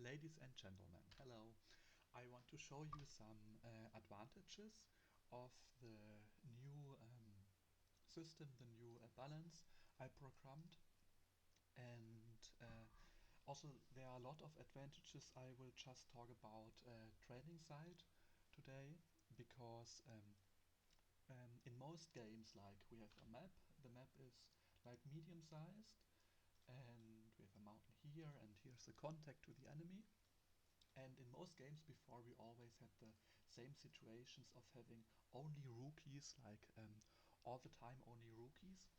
Ladies and gentlemen, hello. I want to show you some advantages of the new system, the new balance I programmed. And also there are a lot of advantages. I will just talk about training side today because in most games, like, we have a map. The map is like medium sized, and we have a mountain here, and here's the contact to the enemy. And in most games before, we always had the same situations of having only rookies, like all the time only rookies,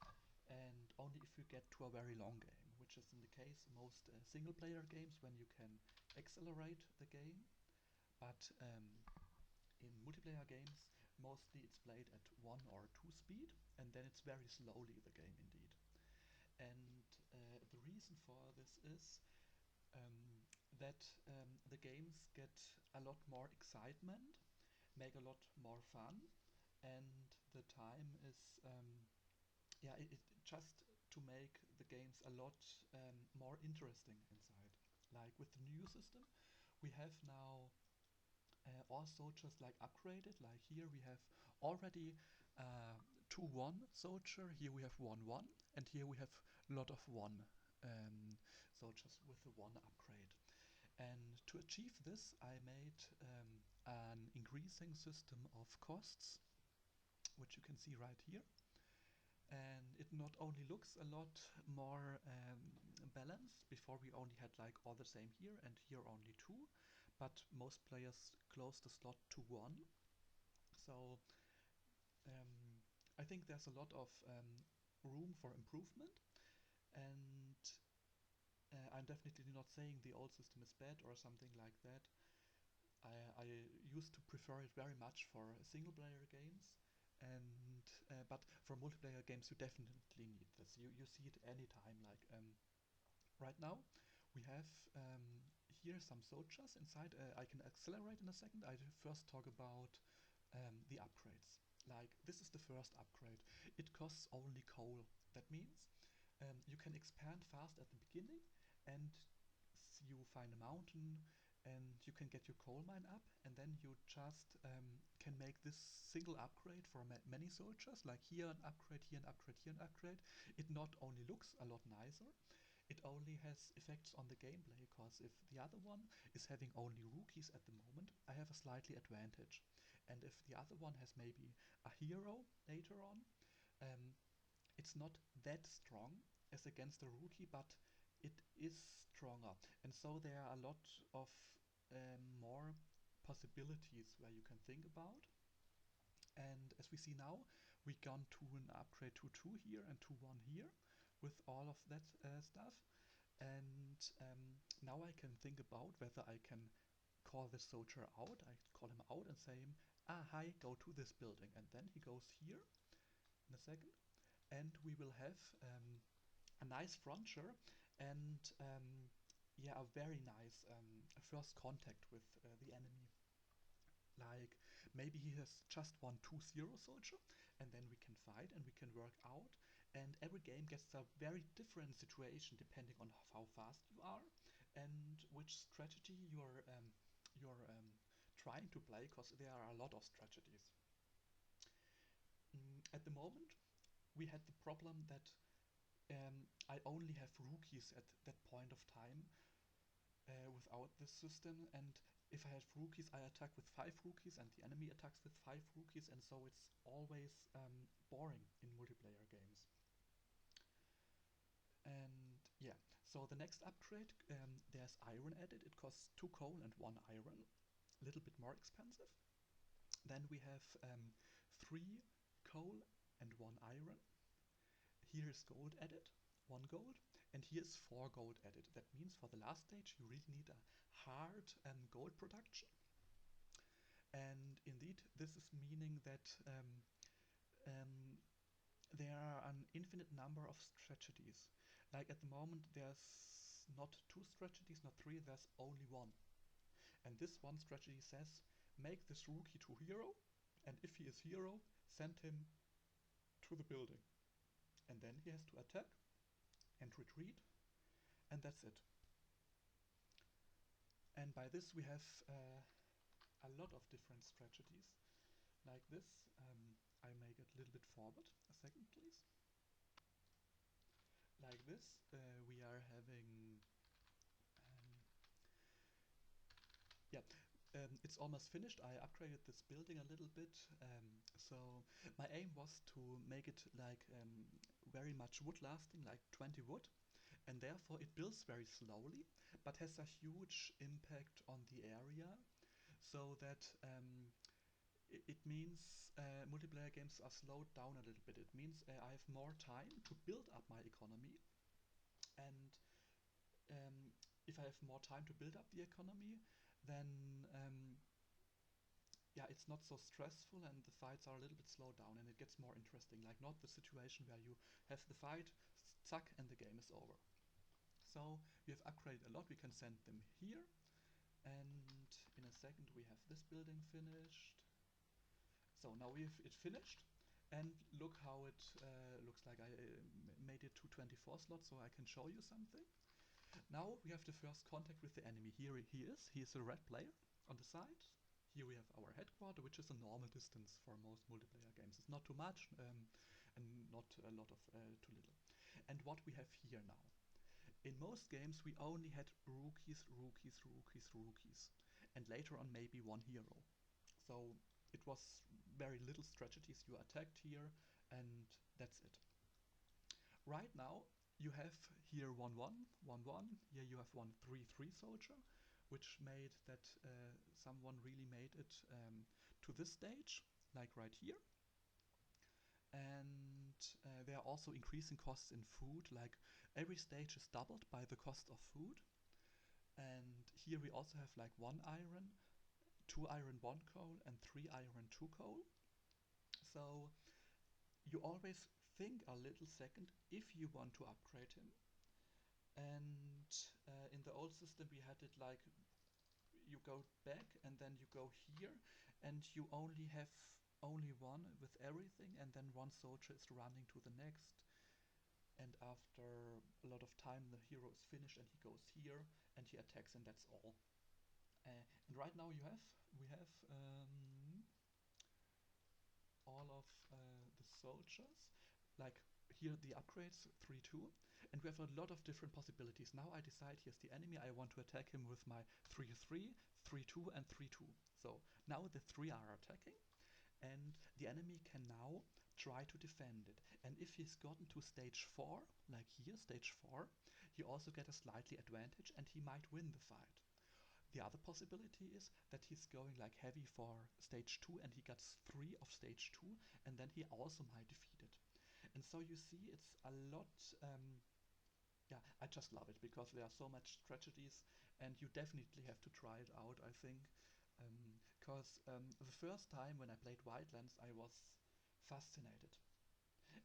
and only if you get to a very long game, which is in the case most single player games when you can accelerate the game. But in multiplayer games, mostly it's played at 1 or 2 speed, and then it's very slowly the game indeed. And the reason for this is that the games get a lot more excitement, make a lot more fun, and the time is it just to make the games a lot more interesting inside. Like with the new system, we have now also just like upgraded. Like here we have already 2-1 soldier. Here we have 1-1, and here we have a lot of 1 soldiers with the 1 upgrade. And to achieve this, I made an increasing system of costs, which you can see right here. And it not only looks a lot more balanced. Before we only had like all the same here, and here only 2, but most players close the slot to 1. So I think there's a lot of room for improvement, and I'm definitely not saying the old system is bad or something like that. I used to prefer it very much for single player games, and but for multiplayer games you definitely need this. You see it anytime. Like right now we have here some soldiers inside. I can accelerate in a second. I first talk about the upgrades. Like, this is the first upgrade. It costs only coal. That means you can expand fast at the beginning, and you find a mountain, and you can get your coal mine up, and then you just can make this single upgrade for many soldiers. Like here an upgrade, here an upgrade, here an upgrade. It not only looks a lot nicer, it only has effects on the gameplay, because if the other one is having only rookies at the moment, I have a slightly advantage. And if the other one has maybe a hero later on, it's not that strong as against a rookie, but it is stronger. And so there are a lot of more possibilities where you can think about. And as we see now, we gone to an upgrade to 2 here and to 1 here with all of that stuff. And now I can think about whether I can call this soldier out. I call him out and say him, hi, go to this building. And then he goes here in a second. And we will have a nice frontier, and a very nice first contact with the enemy. Like, maybe he has just one 2-0 soldier, and then we can fight and we can work out. And every game gets a very different situation depending on how fast you are and which strategy you're trying to play, because there are a lot of strategies. At the moment, we had the problem that I only have rookies at that point of time without this system, and if I have rookies, I attack with 5 rookies, and the enemy attacks with 5 rookies, and so it's always boring in multiplayer games. And yeah, so the next upgrade, there's iron added. It costs 2 coal and 1 iron, a little bit more expensive. Then we have 3 coal and 1 iron. Here is gold added, 1 gold, and here's 4 gold added. That means for the last stage you really need a hard gold production. And indeed, this is meaning that there are an infinite number of strategies. Like at the moment, there's not 2 strategies, not 3, there's only 1. And this one strategy says, make this rookie to hero, and if he is hero, send him to the building. And then he has to attack and retreat, and that's it. And by this we have a lot of different strategies. Like this, I make it a little bit forward. A second, please. Like this, we are having yeah, it's almost finished. I upgraded this building a little bit. So my aim was to make it like very much wood lasting, like 20 wood, and therefore it builds very slowly, but has a huge impact on the area. So that it means multiplayer games are slowed down a little bit. It means I have more time to build up my economy, and um, if I have more time to build up the economy, then yeah, it's not so stressful and the fights are a little bit slowed down and it gets more interesting. Like not the situation where you have the fight, suck, and the game is over. So we have upgraded a lot. We can send them here, and in a second we have this building finished. So now we have it finished, and look how it looks like. I made it to 24 slots so I can show you something. Now we have the first contact with the enemy. Here he is. He is a red player on the side. Here we have our headquarter, which is a normal distance for most multiplayer games. It's not too much and not a lot of too little. And what we have here now. In most games we only had rookies, rookies, rookies, rookies. And later on maybe one hero. So it was very little strategies. You attacked here and that's it. Right now you have here 1-1, 1-1. Here you have 1-3-3 soldier, which made that someone really made it to this stage, like right here. And there are also increasing costs in food, like every stage is doubled by the cost of food. And here we also have like 1 iron, 2 iron 1 coal, and 3 iron 2 coal. So you always think a little second if you want to upgrade him. And in the old system we had it like you go back and then you go here and you only have only one with everything, and then one soldier is running to the next, and after a lot of time the hero is finished and he goes here and he attacks, and that's all. And right now we have all of the soldiers, like here the upgrades 3-2, and we have a lot of different possibilities. Now I decide here's the enemy, I want to attack him with my 3-3, 3-2, and 3-2. So now the three are attacking, and the enemy can now try to defend it. And if he's gotten to stage 4, like here, stage 4, he also get a slightly advantage and he might win the fight. The other possibility is that he's going like heavy for stage 2 and he gets 3 of stage 2, and then he also might defeat it. And so you see it's a lot, yeah, I just love it because there are so much strategies and you definitely have to try it out, I think. Because the first time when I played Widelands I was fascinated.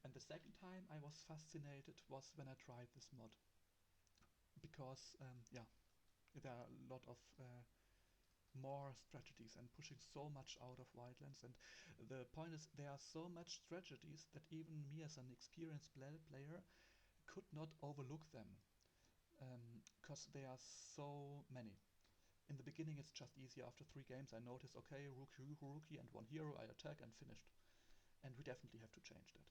And the second time I was fascinated was when I tried this mod. Because, yeah, there are a lot of more strategies and pushing so much out of Wildlands. And the point is there are so much strategies that even me as an experienced player could not overlook them, because there are so many. In the beginning it's just easy. After 3 games I noticed, okay, rookie and one hero, I attack and finished. And we definitely have to change that.